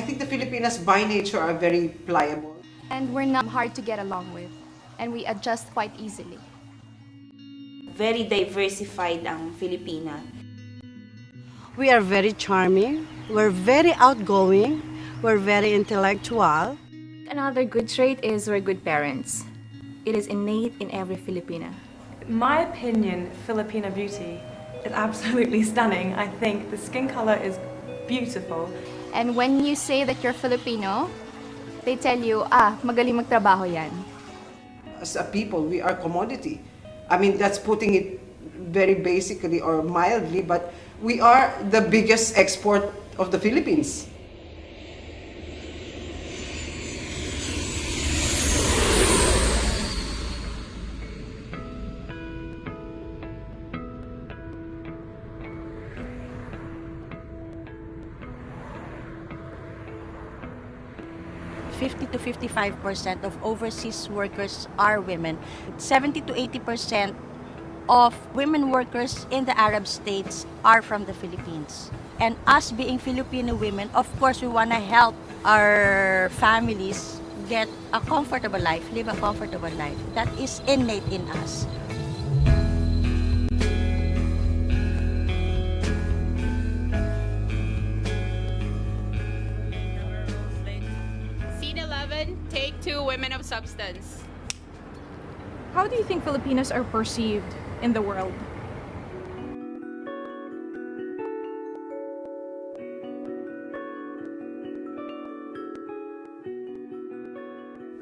think the Filipinas by nature are very pliable. And we're not hard to get along with. And we adjust quite easily. Very diversified ang Filipina. We are very charming, we're very outgoing, we're very intellectual. Another good trait is we're good parents. It is innate in every Filipina. In my opinion, Filipina beauty is absolutely stunning. I think the skin color is beautiful. And when you say that you're Filipino, they tell you, magaling magtrabaho yan. As a people, we are commodity. I mean, that's putting it very basically or mildly, but we are the biggest export of the Philippines. To 55% of overseas workers are women. 70 to 80% of women workers in the Arab states are from the Philippines. And us being Filipino women, of course, we want to help our families get a comfortable life, live a comfortable life. That is innate in us. Take two, women of substance. How do you think Filipinas are perceived in the world?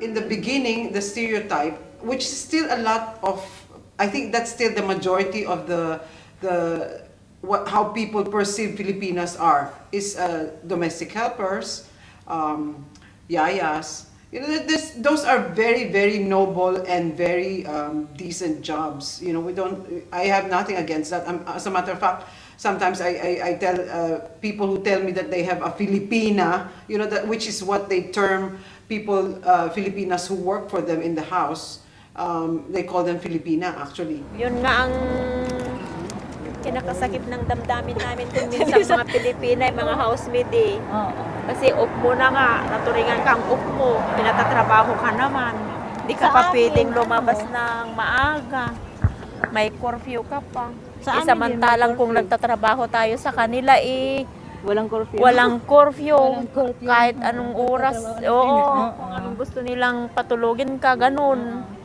In the beginning, the stereotype, which is still a lot of, I think that's still the majority of how people perceive Filipinas are, is domestic helpers, yayas. You know, those are very, very noble and very decent jobs. You know, I have nothing against that. As a matter of fact, sometimes I tell people who tell me that they have a Filipina, you know, which is what they term people, Filipinas who work for them in the house. They call them Filipina, actually. Yun nga ang kinakasakit ng damdamin namin kung minsan mga Pilipina, mga housemaid eh. Kasi off mo na nga, naturingan kang off mo, pinatatrabaho ka naman. Hindi ka pa pwedeng lumabas ng maaga. May curfew ka pa. Samantalang kung nagtatrabaho tayo sa kanila eh, walang curfew. Walang curfew. Kahit anong oras. Oo, kung anong gusto nilang patulogin ka, ganun.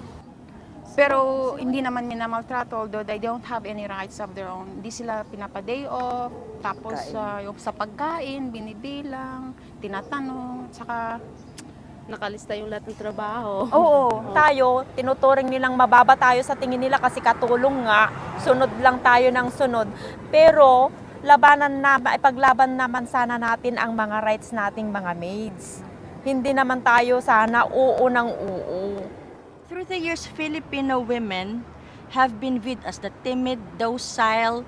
Pero hindi naman minamaltrato, although they don't have any rights of their own. Hindi sila pinapa-day off, tapos yung sa pagkain, binibilang, tinatanong, saka nakalista yung lahat ng trabaho. Oo, tayo, tinuturing nilang mababa tayo sa tingin nila kasi katulong nga, sunod lang tayo ng sunod. Pero, ipaglaban naman sana natin ang mga rights nating mga maids. Hindi naman tayo sana oo ng oo. Through the years, Filipino women have been viewed as the timid, docile,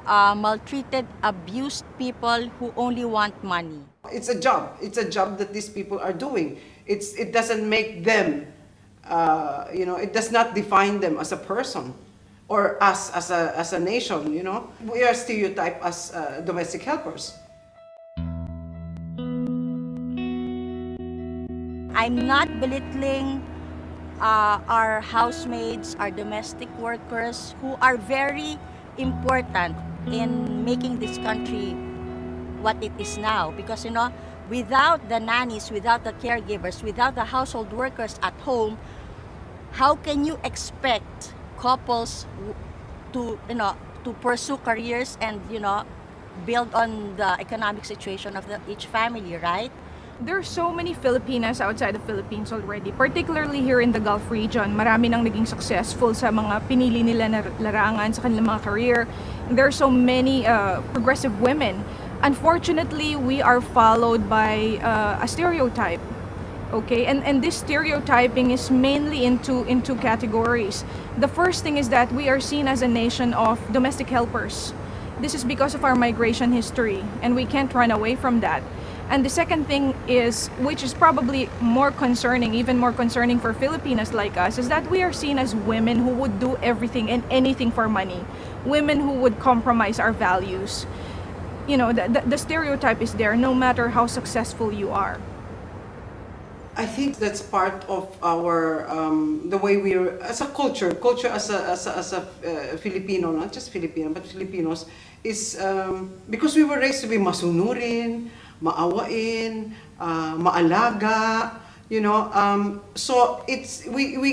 maltreated, abused people who only want money. It's a job. It's a job that these people are doing. It doesn't make them, you know, it does not define them as a person or us as a nation, you know. We are stereotyped as domestic helpers. I'm not belittling our housemaids, our domestic workers who are very important in making this country what it is now. Because, you know, without the nannies, without the caregivers, without the household workers at home, how can you expect couples to, you know, to pursue careers and, you know, build on the economic situation of each family, right? There are so many Filipinas outside the Philippines already, particularly here in the Gulf region. Marami nang naging successful sa mga pinili nila na larangan sa kanilang mga career. And there are so many progressive women. Unfortunately, we are followed by a stereotype. Okay, and this stereotyping is mainly into categories. The first thing is that we are seen as a nation of domestic helpers. This is because of our migration history, and we can't run away from that. And the second thing is, which is probably more concerning, even more concerning for Filipinas like us, is that we are seen as women who would do everything and anything for money. Women who would compromise our values. you know, the stereotype is there no matter how successful you are. I think that's part of our the way we're as a culture as a Filipino, not just Filipino but Filipinos, is because we were raised to be masunurin, maawain, maalaga, you know. So it's we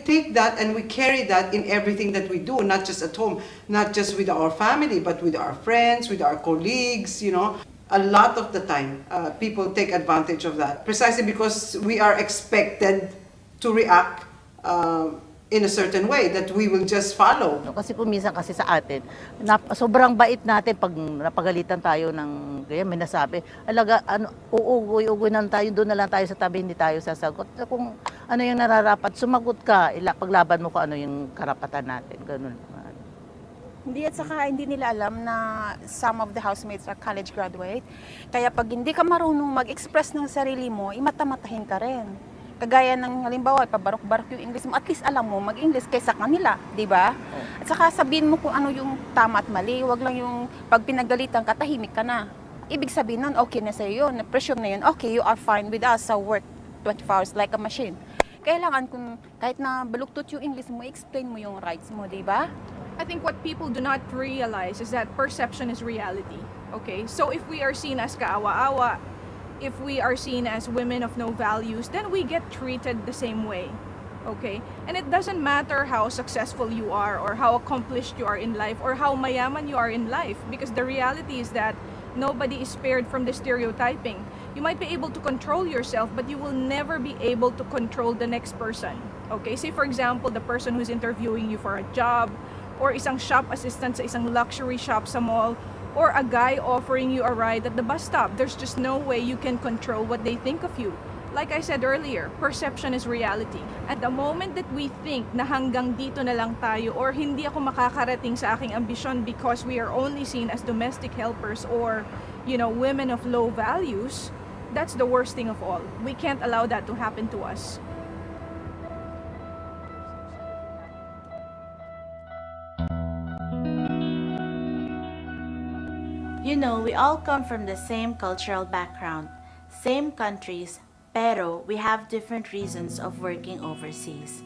take that and we carry that in everything that we do, not just at home, not just with our family, but with our friends, with our colleagues, you know. A lot of the time, people take advantage of that precisely because we are expected to react in a certain way that we will just follow. Kasi kung minsan kasi sa atin, sobrang bait natin pag napagalitan tayo ng kaya may nasabi, alaga ano, uugoy na tayo, doon na lang tayo sa tabi, hindi tayo sasagot. Kung ano yung nararapat, sumagot ka, paglaban mo kung ano yung karapatan natin, ganun. Hindi, at saka hindi nila alam na some of the housemates are college graduate. Kaya pag hindi ka marunong mag-express ng sarili mo, mata-matahin ka rin. Kagaya ng halimbawa, pabarok-barok yung English mo, at least alam mo mag-English kaysa kanila, di ba? At saka sabihin mo kung ano yung tama at mali, wag lang yung pag pinagalitan ka, tahimik ka na. Ibig sabihin nun, okay na sa'yo yun, presume na yun, okay, you are fine with us sa work 24 hours like a machine. Kailangan kung kahit na baluktot yung English mo, explain mo yung rights mo, di ba? I think what people do not realize is that perception is reality. Okay, so if we are seen as kaawa-awa, if we are seen as women of no values, then we get treated the same way. Okay, and it doesn't matter how successful you are or how accomplished you are in life or how mayaman you are in life, because the reality is that nobody is spared from the stereotyping. You might be able to control yourself, but you will never be able to control the next person. Okay, say for example, the person who's interviewing you for a job, or isang shop assistant sa isang luxury shop sa mall, or a guy offering you a ride at the bus stop. There's just no way you can control what they think of you. Like I said earlier, perception is reality. At the moment that we think na hanggang dito na lang tayo or hindi ako makakarating sa aking ambisyon because we are only seen as domestic helpers or, you know, women of low values, that's the worst thing of all. We can't allow that to happen to us. You know, we all come from the same cultural background, same countries, pero we have different reasons of working overseas.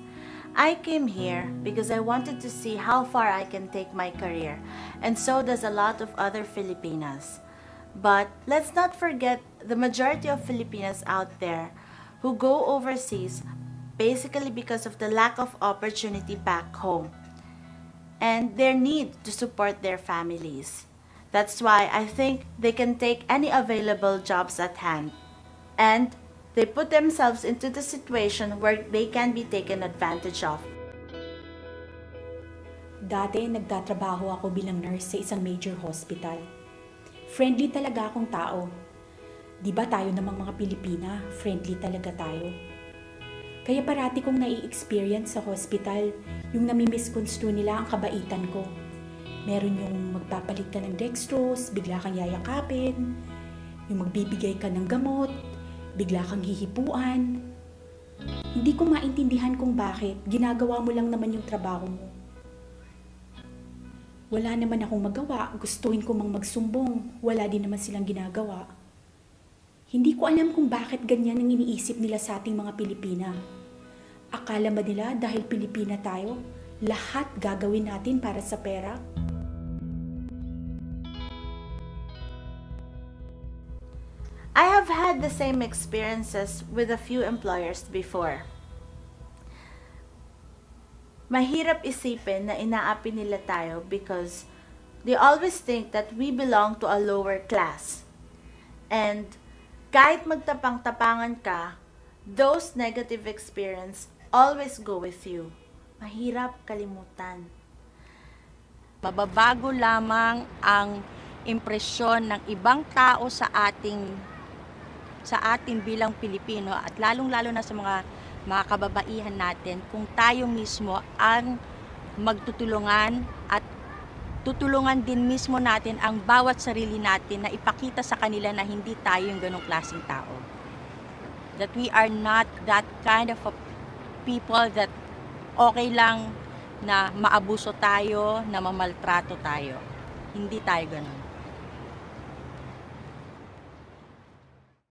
I came here because I wanted to see how far I can take my career, and so does a lot of other Filipinas. But let's not forget the majority of Filipinas out there who go overseas basically because of the lack of opportunity back home and their need to support their families. That's why I think they can take any available jobs at hand, and they put themselves into the situation where they can be taken advantage of. Dati nagtatrabaho ako bilang nurse sa isang major hospital. Friendly talaga akong tao. Di ba tayo namang mga Pilipina, friendly talaga tayo. Kaya parati kong nai-experience sa hospital yung nami-misconstrue nila ang kabaitan ko. Meron yung magpapalit ka ng dextrose, bigla kang yayakapin, yung magbibigay ka ng gamot, bigla kang hihipuan. Hindi ko maintindihan kung bakit, ginagawa mo lang naman yung trabaho mo. Wala naman akong magawa, gustuhin ko mang magsumbong, wala din naman silang ginagawa. Hindi ko alam kung bakit ganyan ang iniisip nila sa ating mga Pilipina. Akala ba nila dahil Pilipina tayo, lahat gagawin natin para sa pera? I have had the same experiences with a few employers before. Mahirap isipin na inaapi nila tayo because they always think that we belong to a lower class. And kahit magtapang-tapangan ka, those negative experiences always go with you. Mahirap kalimutan. Mababago lamang ang impresyon ng ibang tao sa atin bilang Pilipino at lalong-lalo na sa mga kababaihan natin kung tayo mismo ang magtutulungan at tutulungan din mismo natin ang bawat sarili natin na ipakita sa kanila na hindi tayo yung ganong klaseng tao. That we are not that kind of a people that okay lang na maabuso tayo, na mamaltrato tayo. Hindi tayo ganon.